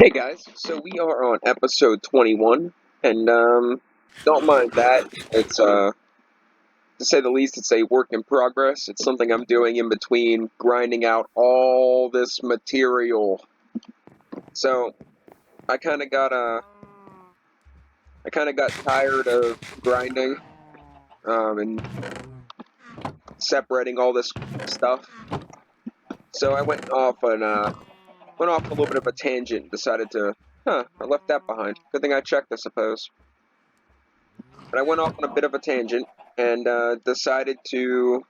Hey guys, so we are on episode 21, and don't mind that. It's to say the least, it's a work in progress. It's something I'm doing in between grinding out all this material. So I kind of got tired of grinding and separating all this stuff. So I went off a little bit of a tangent and decided to, I left that behind. Good thing I checked, I suppose. But I went off on a bit of a tangent and decided to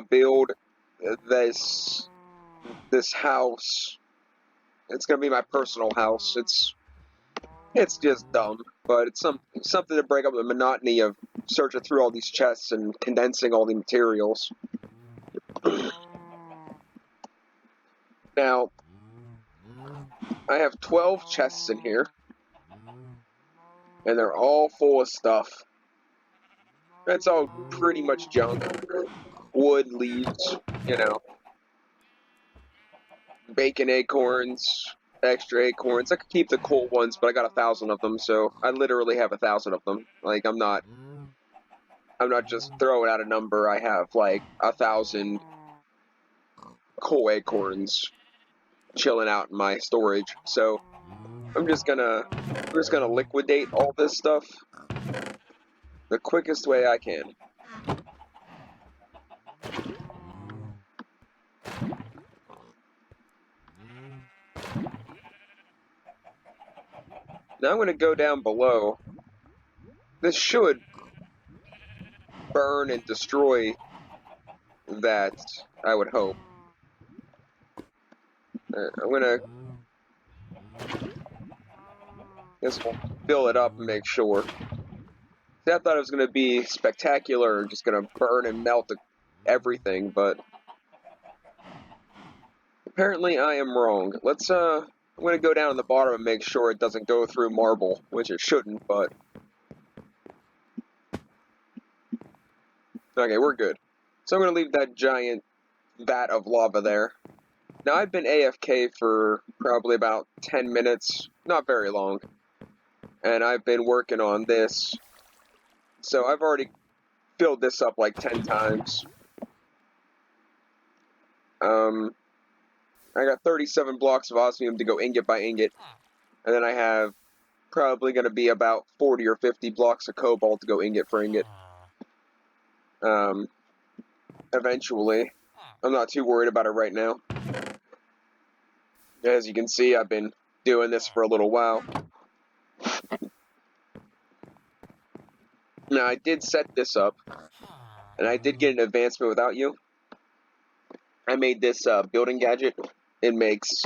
build this house. It's gonna be my personal house. It's just dumb, but it's something to break up the monotony of searching through all these chests and condensing all the materials. Now, I have 12 chests in here, and they're all full of stuff. It's all pretty much junk. Wood, leaves, you know, bacon acorns, extra acorns. I could keep the cool ones, but I got 1,000 of them, so I literally have 1,000 of them. Like I'm not just throwing out a number. I have like 1,000 coal acorns chilling out in my storage. So I'm just gonna liquidate all this stuff the quickest way I can. Now I'm gonna go down below. This should burn and destroy that. I would hope. I'm gonna Guess we'll fill it up and make sure. See, I thought it was gonna be spectacular, just gonna burn and melt everything, but apparently I am wrong. I'm gonna go down to the bottom and make sure it doesn't go through marble, which it shouldn't, but okay, we're good. So I'm gonna leave that giant vat of lava there. Now I've been AFK for probably about 10 minutes, not very long, and I've been working on this. So I've already filled this up like 10 times. I got 37 blocks of osmium to go ingot by ingot, and then I have probably going to be about 40 or 50 blocks of cobalt to go ingot for ingot. Eventually. I'm not too worried about it right now. As you can see, I've been doing this for a little while. Now, I did set this up, and I did get an advancement without you. I made this building gadget. It makes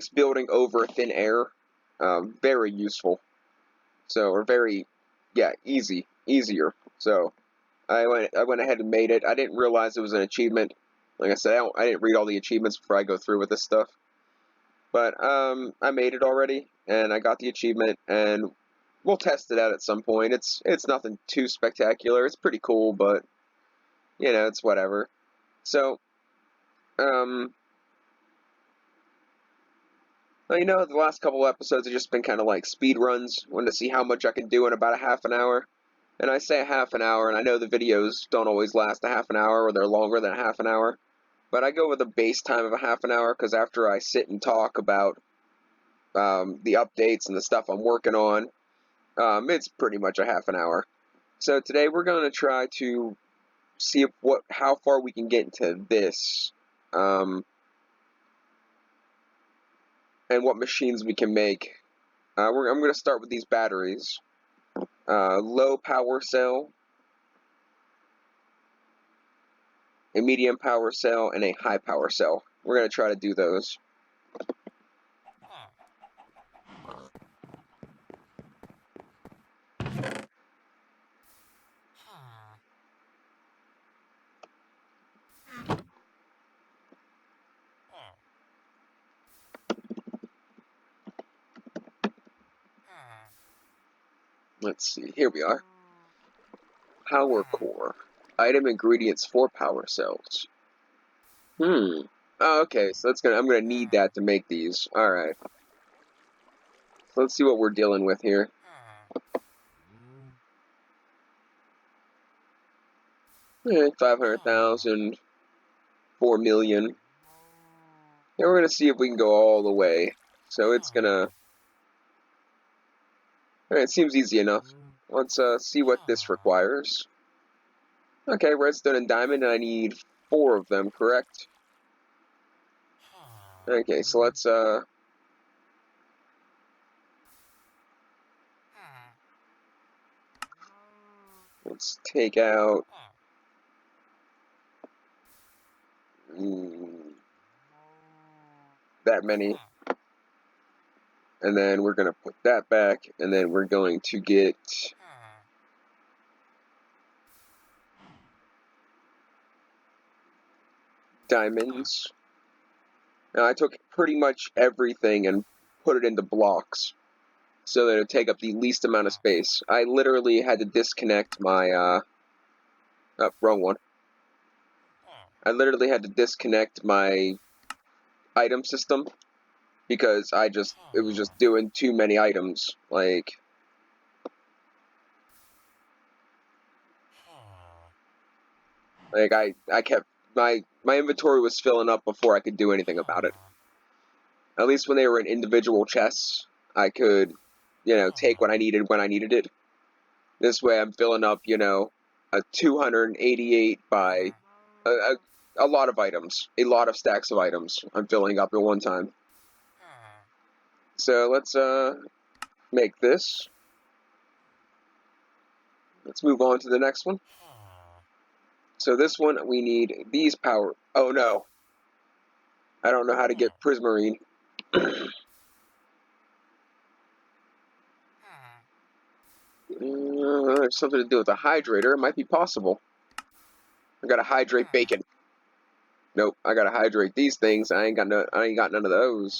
building over thin air very useful. So, or very, yeah, easier. So, I went ahead and made it. I didn't realize it was an achievement. Like I said, I didn't read all the achievements before I go through with this stuff. But I made it already, and I got the achievement, and we'll test it out at some point. It's nothing too spectacular. It's pretty cool, but you know, it's whatever. So, you know, the last couple episodes have just been kind of like speed runs. Wanted to see how much I can do in about a half an hour. And I say a half an hour, and I know the videos don't always last a half an hour, or they're longer than a half an hour. But I go with a base time of a half an hour, because after I sit and talk about the updates and the stuff I'm working on, it's pretty much a half an hour. So today we're going to try to see how far we can get into this, and what machines we can make. I'm going to start with these batteries. Low power cell, a medium power cell, and a high power cell. We're going to try to do those. Let's see, here we are. Power core. Item ingredients for power cells. Oh, okay, so I'm gonna need that to make these. Alright. So let's see what we're dealing with here. Okay, 500,000, 4 million. And we're gonna see if we can go all the way. So it's gonna... Alright, it seems easy enough. Let's see what this requires. Okay, redstone and diamond, and I need 4 of them, correct? Okay, so let's take out that many, and then we're gonna put that back, and then we're going to get diamonds. Now I took pretty much everything and put it into blocks so that it would take up the least amount of space. I literally had to disconnect my oh, wrong one. I literally had to disconnect my item system because it was just doing too many items. Like I kept my inventory was filling up before I could do anything about it. At least when they were in individual chests, I could, take what I needed when I needed it. This way I'm filling up, a 288 by a lot of items, a lot of stacks of items I'm filling up at one time. So let's make this. Let's move on to the next one. So this one, we need these power... Oh no. I don't know how to get Prismarine. Something to do with a hydrator. It might be possible. I gotta hydrate bacon. Nope, I gotta hydrate these things. I ain't got none of those.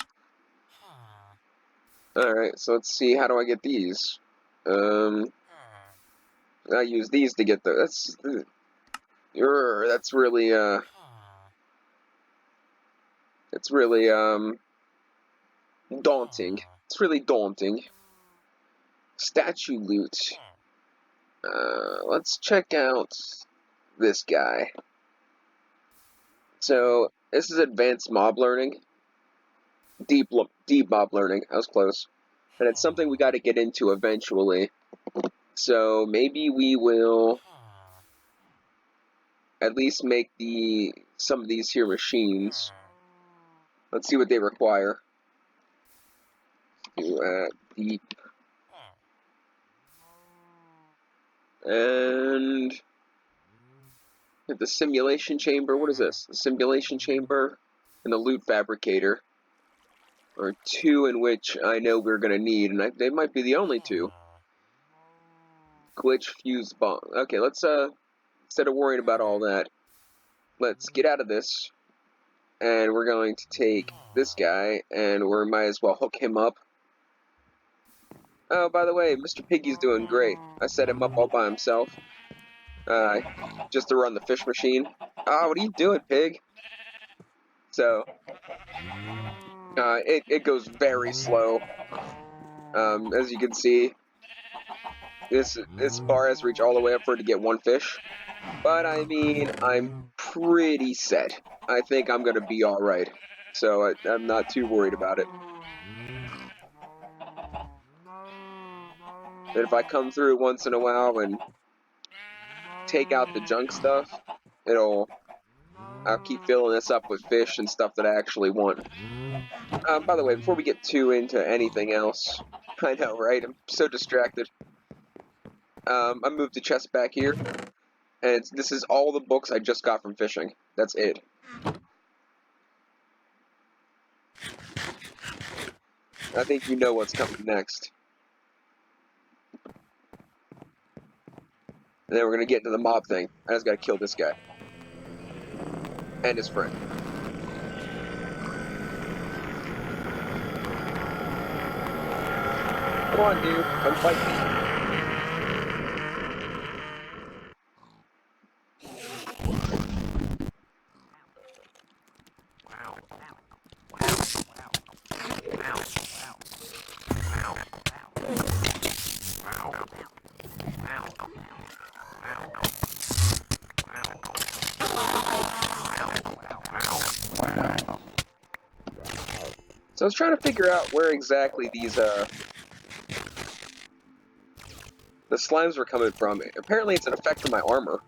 Alright, so let's see, how do I get these? I use these to get that's really it's really daunting. It's really daunting. Statue loot. Let's check out this guy. So this is advanced mob learning. Deep mob learning. I was close. And it's something we got to get into eventually. So maybe we will at least make some of these here machines. Let's see what they require. Deep. And the simulation chamber. What is this? The simulation chamber and the loot fabricator are 2 in which I know we're going to need, and they might be the only 2. Glitch fuse bomb. Okay, let's instead of worrying about all that, let's get out of this, and we're going to take this guy, and we might as well hook him up. Oh, by the way, Mr. Piggy's doing great. I set him up all by himself, just to run the fish machine. Ah, what are you doing, Pig? So, it goes very slow. As you can see, this bar has reached all the way up for it to get 1 fish. But I mean, I'm pretty set. I think I'm gonna be alright. So I'm not too worried about it. And if I come through once in a while and take out the junk stuff, I'll keep filling this up with fish and stuff that I actually want. By the way, before we get too into anything else, I know, right? I'm so distracted. I moved the chest back here, and this is all the books I just got from fishing. That's it. I think you know what's coming next. And then we're gonna get into the mob thing. I just gotta kill this guy. And his friend. Come on, dude. Come fight me. So I was trying to figure out where exactly these, the slimes were coming from. Apparently it's an effect of my armor.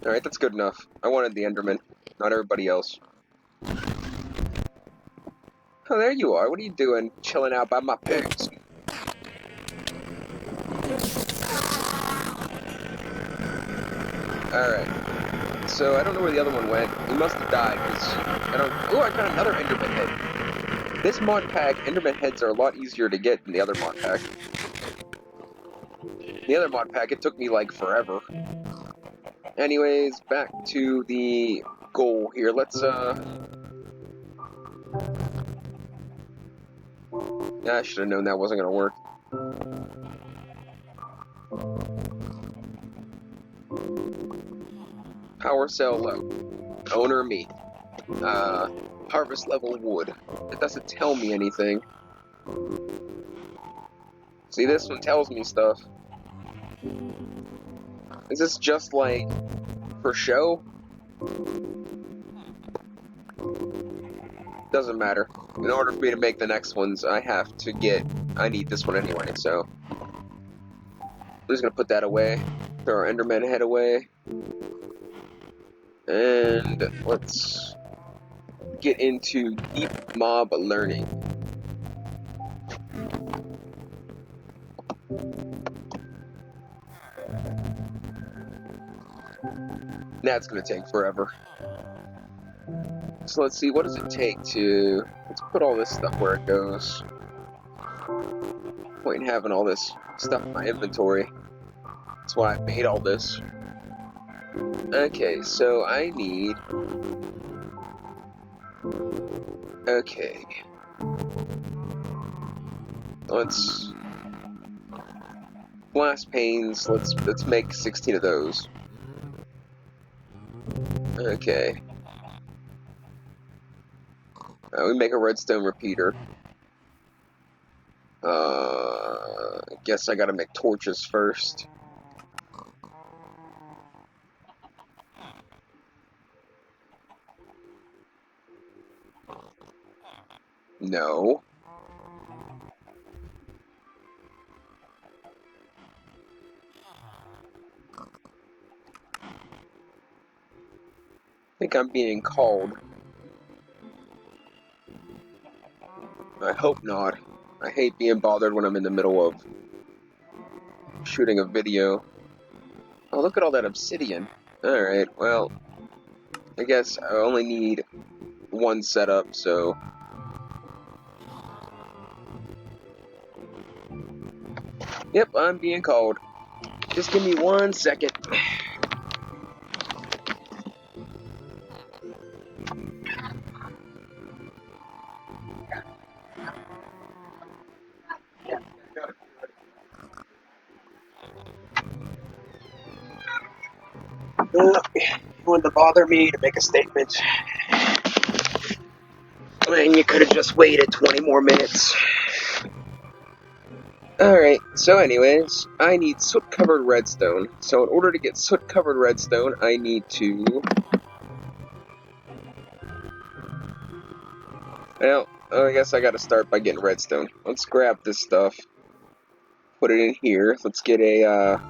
Alright, that's good enough. I wanted the Enderman, not everybody else. Oh, there you are. What are you doing? Chilling out by my pigs. Alright. So, I don't know where the other one went. He must have died, because I don't... Oh, I got another Enderman head. This mod pack, Enderman heads are a lot easier to get than the other mod pack. The other mod pack, it took me, like, forever. Anyways, back to the goal here. Let's, I should have known that wasn't gonna work. Power cell low. Owner me. Harvest level wood. It doesn't tell me anything. See, this one tells me stuff. Is this just like for show? Doesn't matter. In order for me to make the next ones, I need this one anyway, so I'm just gonna put that away. Throw our Enderman head away. And let's get into deep mob learning. That's gonna take forever. So let's see, what does it take to... Let's put all this stuff where it goes. Point in having all this stuff in my inventory. That's why I made all this. Okay, so I need... Okay. Let's... Blast panes, let's make 16 of those. Okay. We make a redstone repeater. I guess I gotta make torches first. No. I think I'm being called. I hope not. I hate being bothered when I'm in the middle of shooting a video. Oh, look at all that obsidian. Alright, well, I guess I only need one setup, so... Yep, I'm being called. Just give me 1 second. You wanted to bother me to make a statement. And you could have just waited 20 more minutes. Alright, so anyways, I need soot-covered redstone. So in order to get soot-covered redstone, I need to... Well, I guess I gotta start by getting redstone. Let's grab this stuff. Put it in here. Let's get a,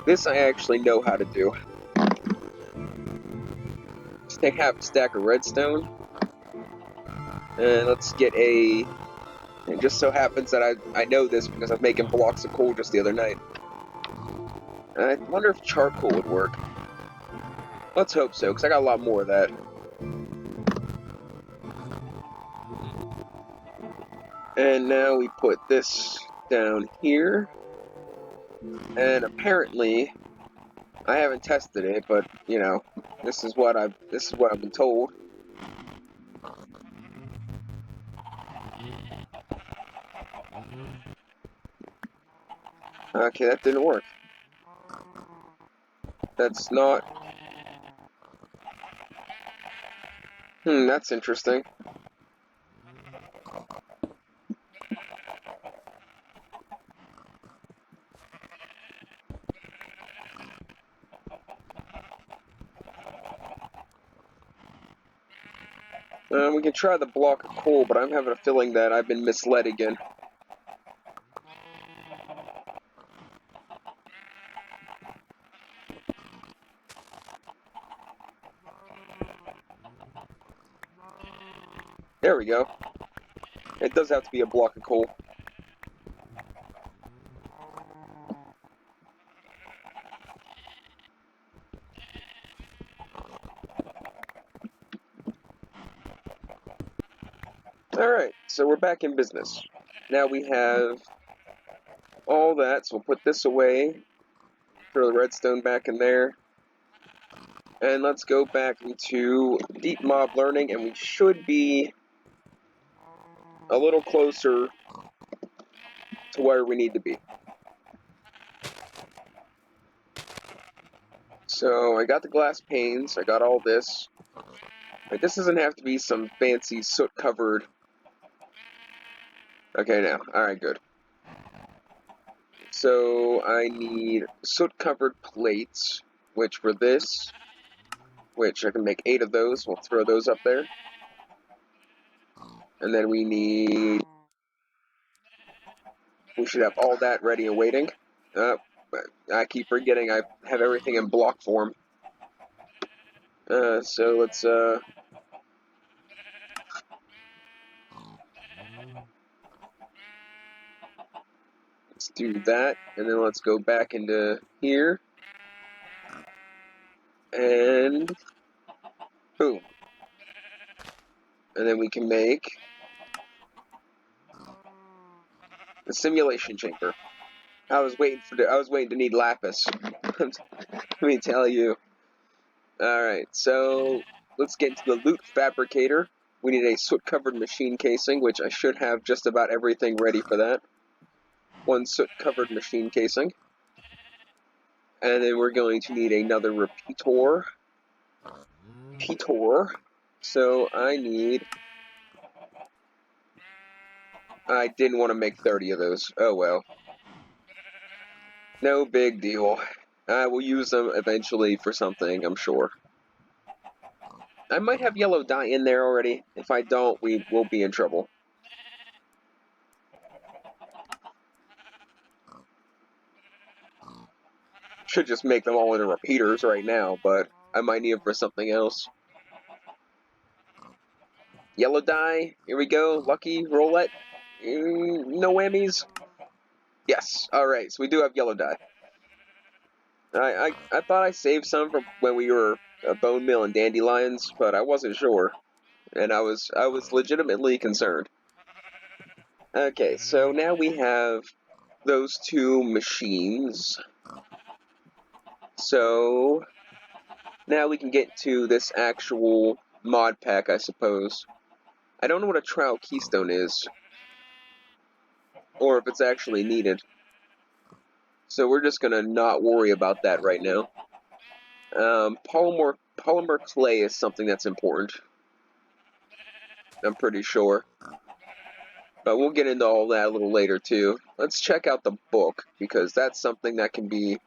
This I actually know how to do. Let's take half a stack of redstone. And let's get a... It just so happens that I know this because I'm making blocks of coal just the other night. I wonder if charcoal would work. Let's hope so, because I got a lot more of that. And now we put this down here. And apparently, I haven't tested it, but you know, this is what I've been told. Okay, that didn't work. That's not... that's interesting. We can try the block of coal, but I'm having a feeling that I've been misled again. There we go. It does have to be a block of coal. Alright, so we're back in business. Now we have all that, so we'll put this away. Throw the redstone back in there. And let's go back into deep mob learning, and we should be a little closer to where we need to be. So I got the glass panes, I got all this. Like, this doesn't have to be some fancy soot-covered... Okay, now. Alright, good. So I need soot-covered plates, which for this, which I can make 8 of those. We'll throw those up there. And then we need... We should have all that ready and waiting. I keep forgetting I have everything in block form. So let's do that, and then let's go back into here, and boom. And then we can make the simulation chamber. I was waiting to need lapis. Let me tell you. Alright, so let's get into the loot fabricator. We need a soot-covered machine casing, which I should have just about everything ready for that. One soot-covered machine casing. And then we're going to need another repeator. So I didn't want to make 30 of those. Oh well. No big deal. I will use them eventually for something, I'm sure. I might have yellow dye in there already. If I don't, we will be in trouble. Should just make them all into repeaters right now, but I might need them for something else. Yellow dye. Here we go. Lucky roulette. No whammies. Yes. Alright, so we do have yellow dye. I thought I saved some from when we were bone meal and dandelions, but I wasn't sure. And I was legitimately concerned. Okay, so now we have those two machines. So now we can get to this actual mod pack, I suppose. I don't know what a trial keystone is, or if it's actually needed. So we're just gonna not worry about that right now. Polymer clay is something that's important. I'm pretty sure. But we'll get into all that a little later too. Let's check out the book, because that's something that can be...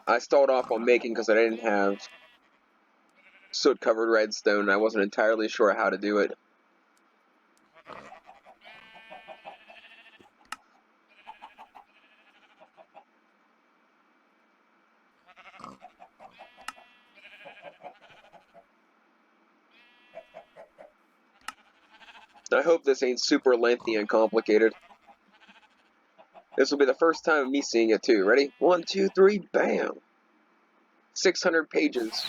I stalled off on making because I didn't have soot-covered redstone. I wasn't entirely sure how to do it. I hope this ain't super lengthy and complicated. This will be the first time of me seeing it too. Ready? 1, 2, 3, bam! 600 pages.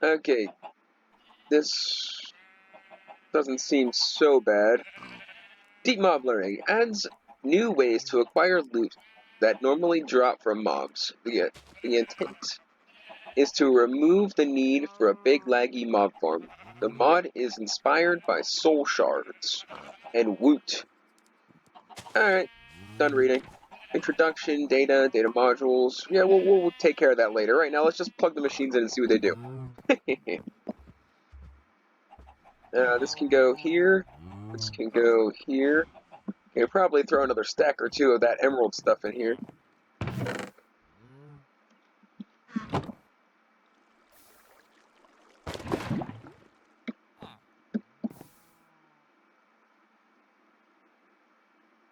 Okay. This doesn't seem so bad. Deep mob learning adds new ways to acquire loot that normally drop from mobs. The intent is to remove the need for a big laggy mob farm. The mod is inspired by soul shards and Woot. Alright, done reading. Introduction, data modules. Yeah, we'll take care of that later. Right now, let's just plug the machines in and see what they do. This can go here. This can go here. Okay, probably throw another stack or two of that emerald stuff in here.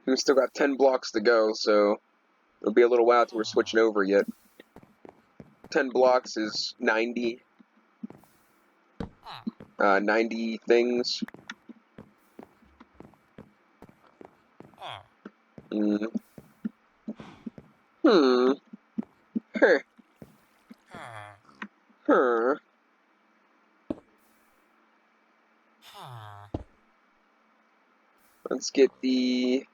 We've still got 10 blocks to go, so it'll be a little while till we're switching over yet. 10 blocks is 90. 90 things. Hmm. Hmm. Huh. Huh. Let's get the...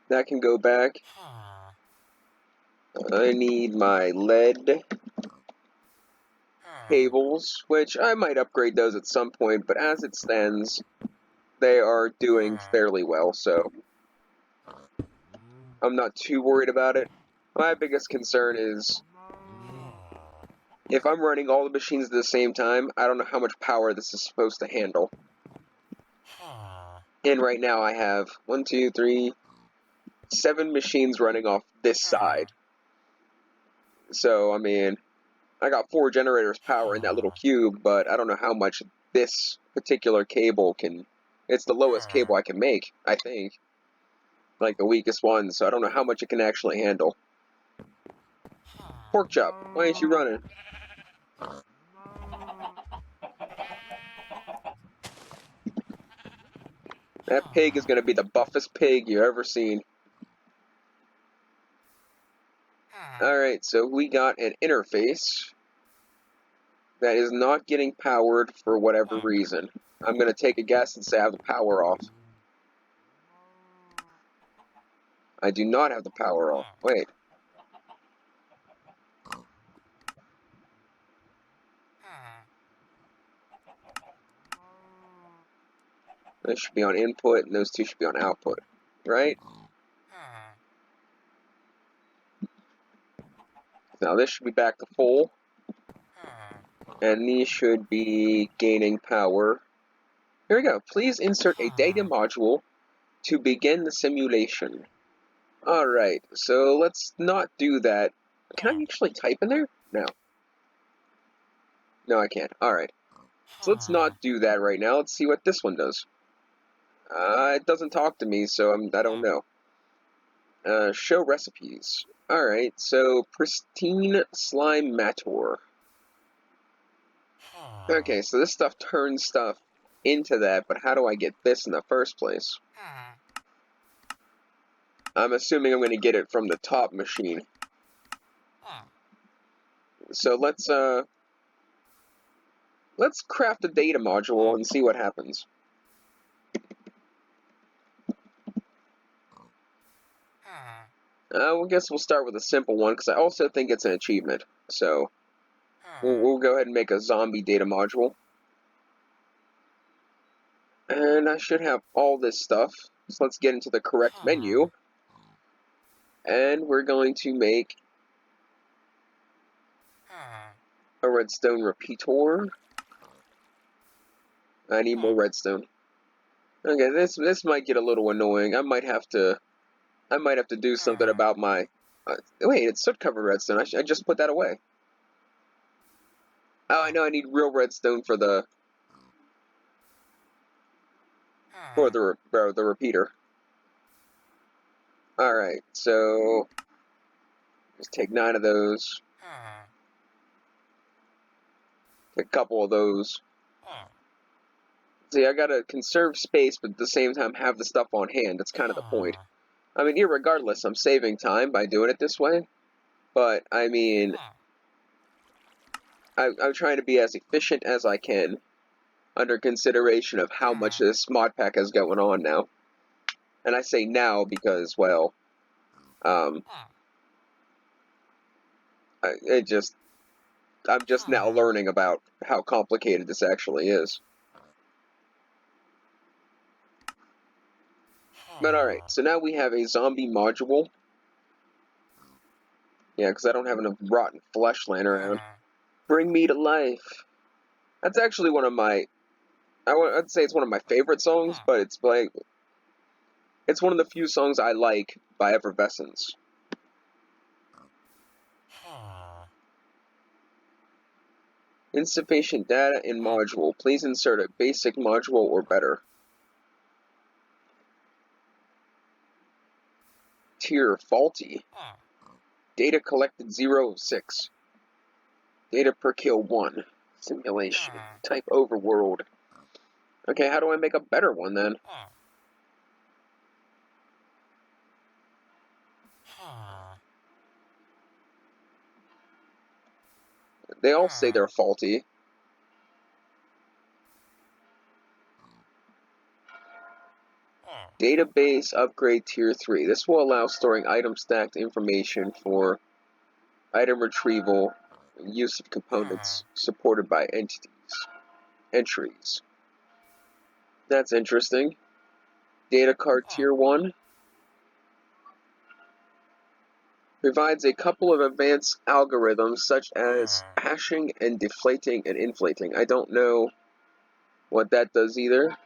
That can go back. I need my lead cables, which I might upgrade those at some point, but as it stands, they are doing fairly well, so I'm not too worried about it. My biggest concern is if I'm running all the machines at the same time, I don't know how much power this is supposed to handle. And right now I have 1, 2, 3, 7 machines running off this side. So, I mean, I got 4 generators power in that little cube, but I don't know how much this particular cable can... It's the lowest cable I can make, I think. Like the weakest one, so I don't know how much it can actually handle. Pork chop, why ain't you running? That pig is going to be the buffest pig you've ever seen. Alright, so we got an interface that is not getting powered for whatever reason. I'm going to take a guess and say I have the power off. I do not have the power off. Wait. This should be on input, and those two should be on output. Right? Now this should be back to full. And these should be gaining power. Here we go. Please insert a data module to begin the simulation. Alright, so let's not do that. Can I actually type in there? No. No, I can't. Alright. So let's not do that right now. Let's see what this one does. It doesn't talk to me, so I don't know. Show recipes. Alright, so Pristine Slime Mator. Okay, so this stuff turns stuff into that, but how do I get this in the first place? I'm assuming I'm going to get it from the top machine. So let's craft a data module and see what happens. I guess we'll start with a simple one, because I also think it's an achievement. So, we'll go ahead and make a zombie data module. And I should have all this stuff. So let's get into the correct menu. And we're going to make a redstone repeater. I need more redstone. Okay, this might get a little annoying. I might have to do something about my... wait, it's soot-covered redstone. I just put that away. Oh, I know I need real redstone for the repeater. Alright, so just take 9 of those. Take a couple of those. See, I gotta conserve space, but at the same time have the stuff on hand. That's kind of the point. I mean, irregardless, I'm saving time by doing it this way. But, I mean, I'm trying to be as efficient as I can, under consideration of how much this mod pack has going on now. And I say now because, well, I'm just now learning about how complicated this actually is. But alright, so now we have a zombie module. Yeah, because I don't have enough rotten flesh laying around. Bring me to life. That's actually one of my... I'd say it's one of my favorite songs, but it's like... It's one of the few songs I like by Effervescence. Insufficient data in module. Please insert a basic module or better. tier faulty. Data collected 0 of 6. Data per kill 1. Simulation. Type overworld. Okay, how do I make a better one then? They all say they're faulty. Database upgrade tier 3. This will allow storing item stacked information for item retrieval and use of components supported by entries. That's interesting. Data card tier 1 provides a couple of advanced algorithms such as hashing and deflating and inflating. I don't know what that does either.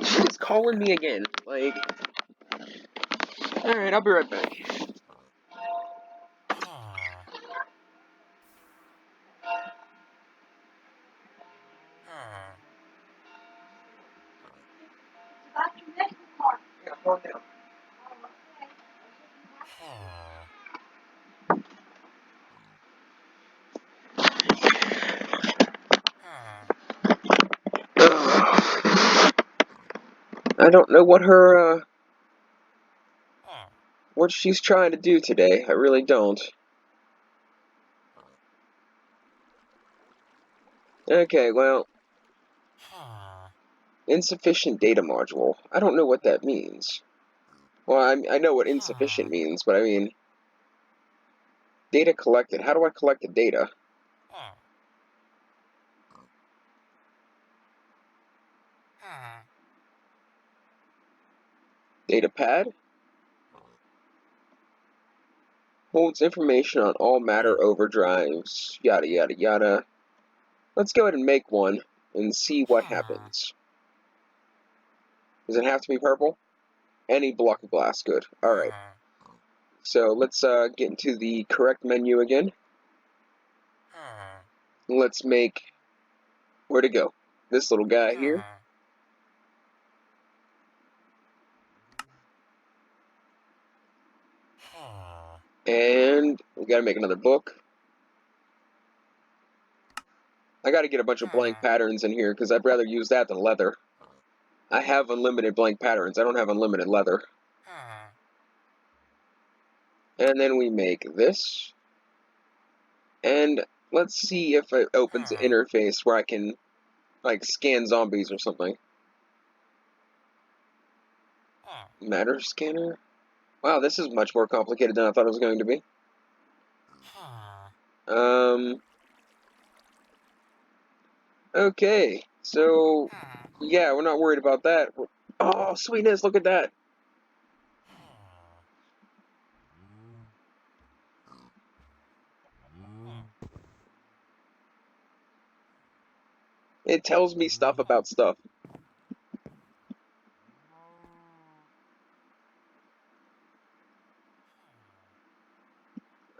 She's calling me again. Like, alright, I'll be right back. Yeah, calm down. I don't know what she's trying to do today. I really don't. Okay, well, insufficient data module. I don't know what that means. Well, I know what insufficient means, but I mean, data collected. How do I collect the data? Data pad? Holds information on all matter overdrives, yada yada yada. Let's go ahead and make one and see what happens. Does it have to be purple? Any block of glass, good. Alright. So let's get into the correct menu again. Let's make, where to go? This little guy here. And we gotta make another book. I gotta get a bunch of blank patterns in here because I'd rather use that than leather. I have unlimited blank patterns. I don't have unlimited leather. And then we make this. And let's see if it opens an interface where I can, like, scan zombies or something. Matter scanner? Wow, this is much more complicated than I thought it was going to be. Okay, so, yeah, we're not worried about that. Oh, sweetness, look at that. It tells me stuff about stuff.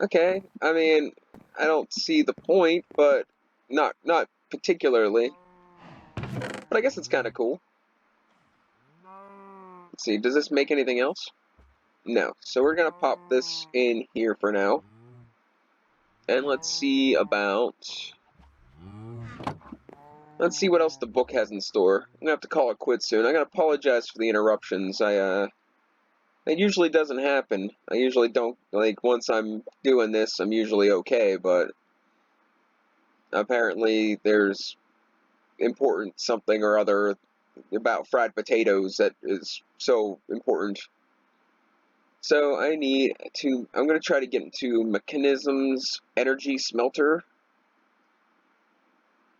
Okay, I mean, I don't see the point, but not particularly. But I guess it's kind of cool. Let's see, does this make anything else? No. So we're gonna pop this in here for now. And let's see what else the book has in store. I'm gonna have to call it quits soon. I'm gonna apologize for the interruptions. It usually doesn't happen. I usually don't, like, once I'm doing this, I'm usually okay, but apparently there's important something or other about fried potatoes that is so important. So I'm gonna try to get into mechanisms, energy smelter,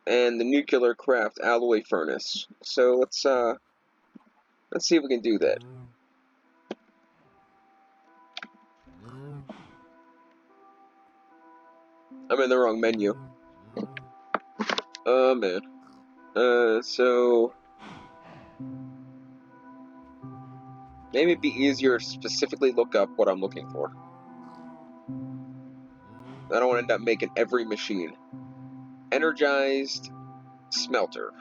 and the nuclear craft alloy furnace. So let's see if we can do that. I'm in the wrong menu. Oh man. So maybe it'd be easier to specifically look up what I'm looking for. I don't want to end up making every machine. Energized smelter.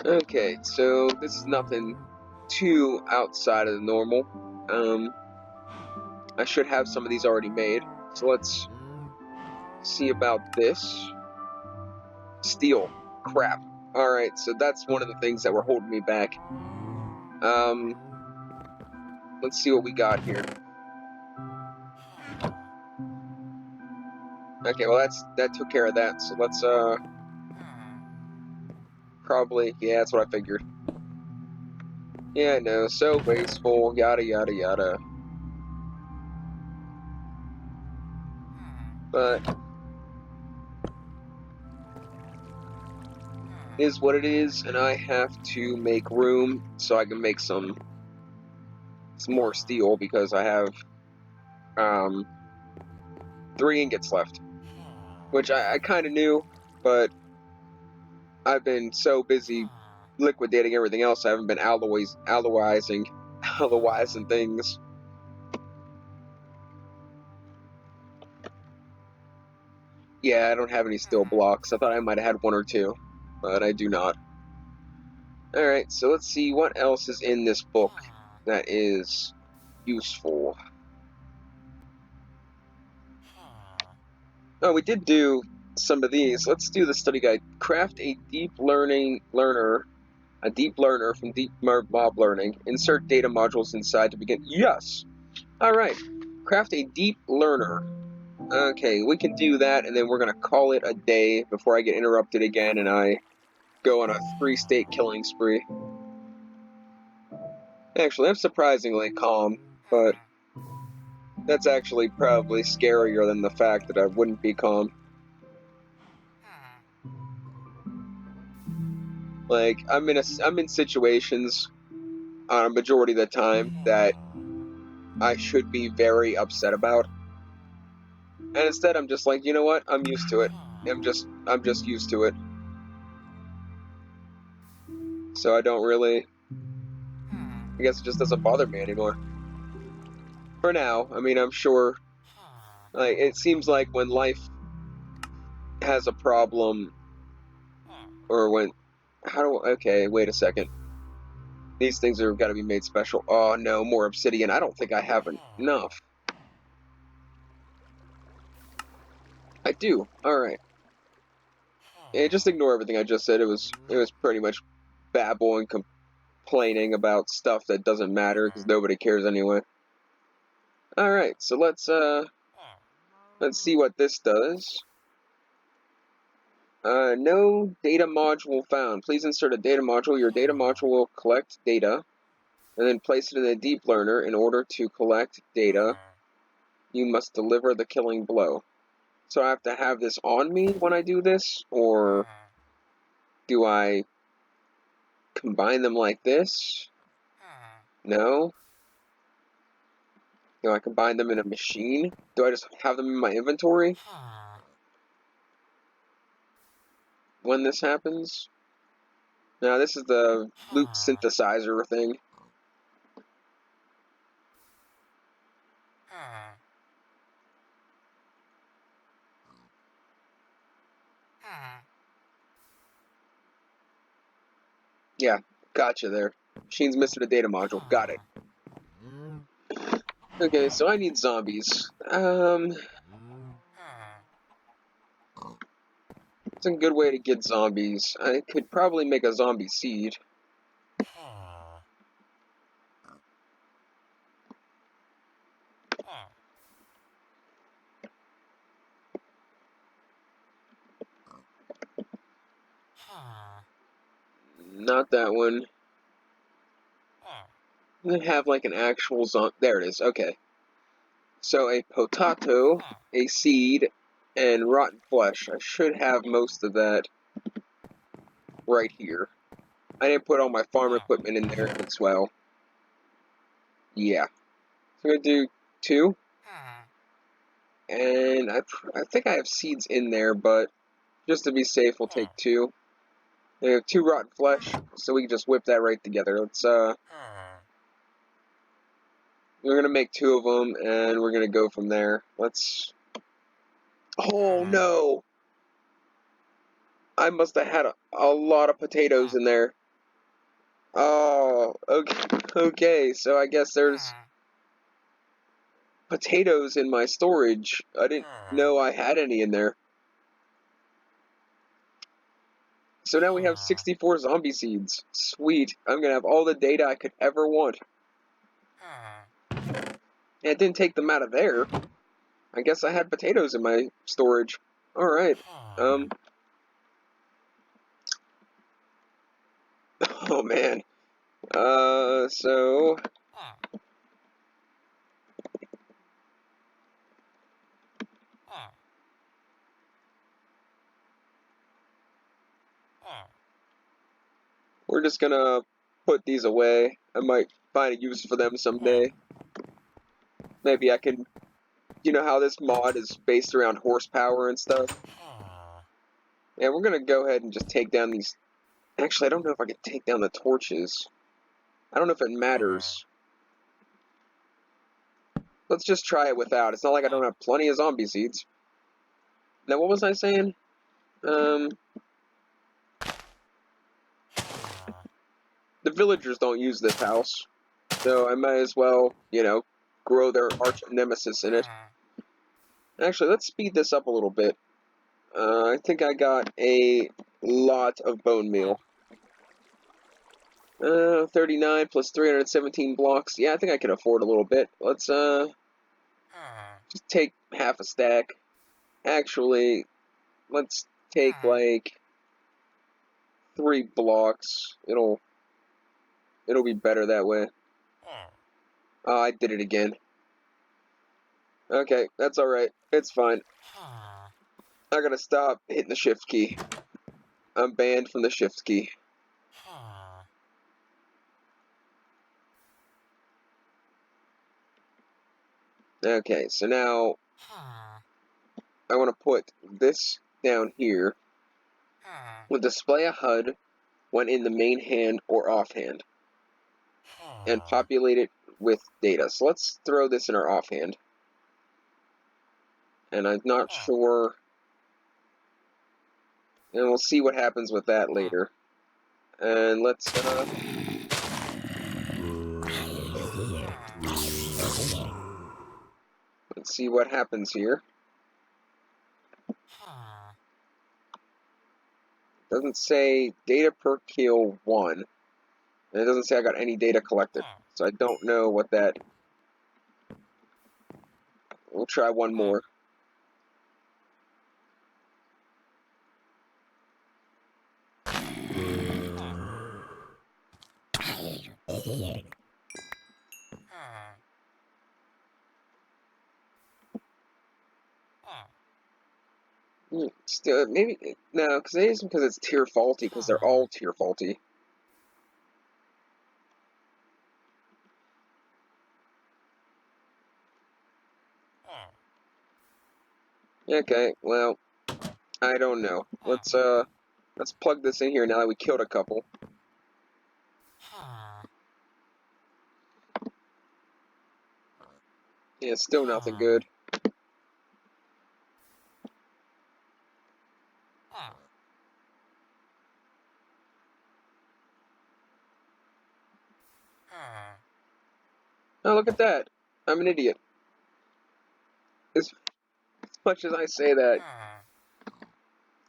Okay, so this is nothing too outside of the normal. I should have some of these already made. So let's see about this. Steel. Crap. Alright, so that's one of the things that were holding me back. Let's see what we got here. Okay, well that took care of that, so let's probably, yeah, that's what I figured. Yeah, no, so wasteful, yada yada yada. But it is what it is, and I have to make room so I can make some more steel because I have 3 ingots left, which I kind of knew, but I've been so busy liquidating everything else, I haven't been alloyizing things. Yeah, I don't have any steel blocks. I thought I might have had 1 or 2, but I do not. Alright, so let's see what else is in this book that is useful. Oh, we did do some of these. Let's do the study guide. Craft a deep learner from deep mob learning. Insert data modules inside to begin. Yes! Alright. Craft a deep learner. Okay, we can do that, and then we're going to call it a day before I get interrupted again and I go on a 3-state killing spree. Actually, I'm surprisingly calm, but that's actually probably scarier than the fact that I wouldn't be calm. Like, I'm in situations on a majority of the time that I should be very upset about. And instead I'm just like, you know what? I'm used to it. I'm just used to it. So I don't really, I guess it just doesn't bother me anymore. For now, I mean, I'm sure, like, it seems like when life has a problem, or when, okay, wait a second. These things are gotta be made special. Oh no, more obsidian. I don't think I have enough. I do. Alright. Yeah, just ignore everything I just said. It was pretty much babble and complaining about stuff that doesn't matter because nobody cares anyway. Alright, so let's see what this does. No data module found. Please insert a data module. Your data module will collect data and then place it in a deep learner. In order to collect data, you must deliver the killing blow. So I have to have this on me when I do this, or do I combine them like this? No. Do I combine them in a machine? Do I just have them in my inventory when this happens? No, this is the loot synthesizer thing. Yeah, gotcha there. Machine's missing a data module. Got it. Okay, so I need zombies. It's a good way to get zombies. I could probably make a zombie seed. Not that one. I'm gonna have like an actual zombie. There it is. Okay. So a potato, a seed, and rotten flesh. I should have most of that right here. I didn't put all my farm equipment in there as well. Yeah. So I'm gonna do 2. And I think I have seeds in there, but just to be safe, we'll take 2. We have 2 rotten flesh, so we can just whip that right together. Let's we're gonna make 2 of them, and we're gonna go from there. Let's. Oh no! I must have had a lot of potatoes in there. Oh, okay. Okay, so I guess there's potatoes in my storage. I didn't know I had any in there. So now we have 64 zombie seeds. Sweet. I'm gonna have all the data I could ever want. And it didn't take them out of there. I guess I had potatoes in my storage. Alright. Oh man. So we're just gonna put these away. I might find a use for them someday. Maybe I can, you know how this mod is based around horsepower and stuff? Yeah, we're gonna go ahead and just take down these. Actually, I don't know if I can take down the torches. I don't know if it matters. Let's just try it without. It's not like I don't have plenty of zombie seeds. Now, what was I saying? The villagers don't use this house, so I might as well, you know, grow their arch nemesis in it. Actually, let's speed this up a little bit. I think I got a lot of bone meal. 39 plus 317 blocks. Yeah, I think I can afford a little bit. Let's, just take half a stack. Actually, let's take, like, 3 blocks. It'll be better that way. Oh, I did it again. Okay, that's alright. It's fine. I gotta stop hitting the shift key. I'm banned from the shift key. Okay, so now I want to put this down here. Will display a HUD when in the main hand or offhand, and populate it with data. So let's throw this in our offhand. And I'm not sure, and we'll see what happens with that later. And let's see what happens here. Doesn't say data per kill 1. And it doesn't say I got any data collected. So I don't know what that... We'll try one more. Still, maybe... No, because it's tier faulty, because they're all tier faulty. Okay, well, I don't know. Let's plug this in here now that we killed a couple. Yeah, still nothing good. Oh, look at that. I'm an idiot. As much as I say that.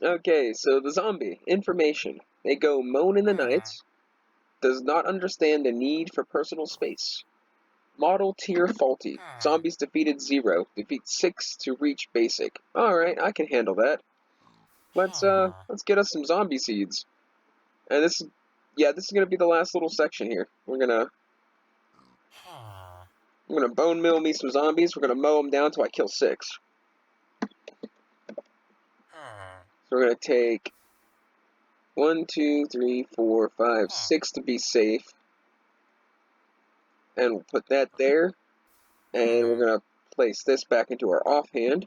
Okay, so the zombie. Information. They go moan in the night. Does not understand the need for personal space. Model tier faulty. Zombies defeated 0. Defeat 6 to reach basic. Alright, I can handle that. Let's get us some zombie seeds. And this is gonna be the last little section here. I'm gonna bone meal me some zombies. We're gonna mow them down till I kill 6. So we're gonna take 1, 2, 3, 4, 5, 6 to be safe. And we'll put that there. And we're gonna place this back into our offhand.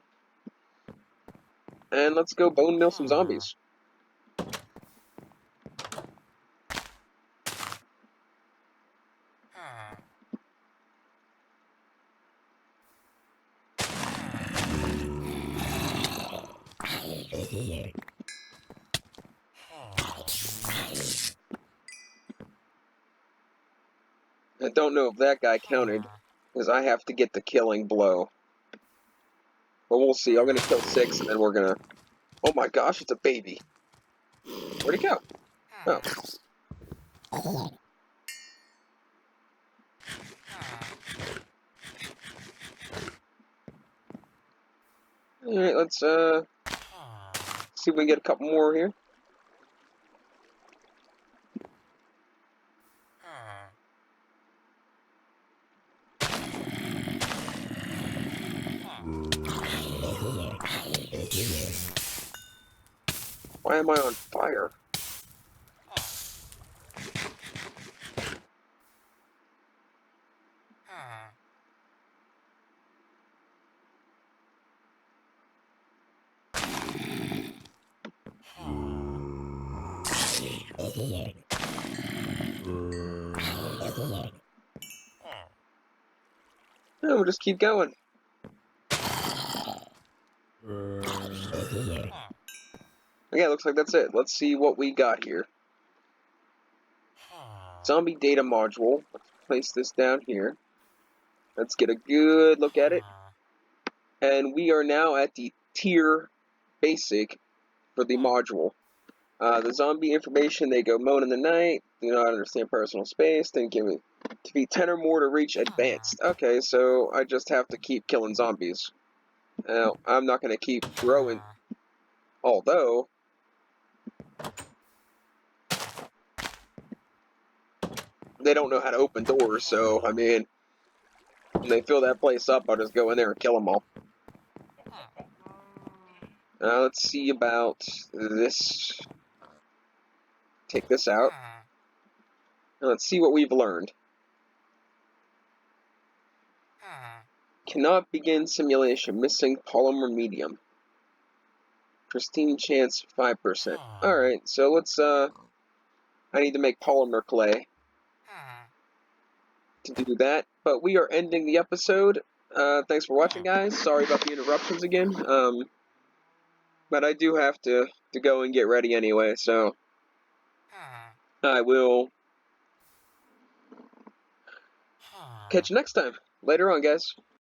And let's go bone meal some zombies. I don't know if that guy counted, because I have to get the killing blow. But we'll see. I'm gonna kill 6, and then we're gonna... Oh my gosh, it's a baby. Where'd it go? Oh. Alright, let's see if we can get a couple more here. Why am I on fire? No, we'll just keep going. Okay, looks like that's it. Let's see what we got here. Zombie data module. Let's place this down here. Let's get a good look at it. And we are now at the tier basic for the module. The zombie information, they go moan in the night, do not understand personal space, then give it to be 10 or more to reach advanced. Okay, so I just have to keep killing zombies. Now, I'm not going to keep growing. Although, they don't know how to open doors, so, I mean, when they fill that place up, I'll just go in there and kill them all. Let's see about this. Take this out. Now let's see what we've learned. Cannot begin simulation. Missing polymer medium. Pristine chance 5%. Alright, so let's, I need to make polymer clay to do that. But we are ending the episode. Thanks for watching, guys. Sorry about the interruptions again. But I do have to go and get ready anyway, so I will catch you next time. Later on, guys.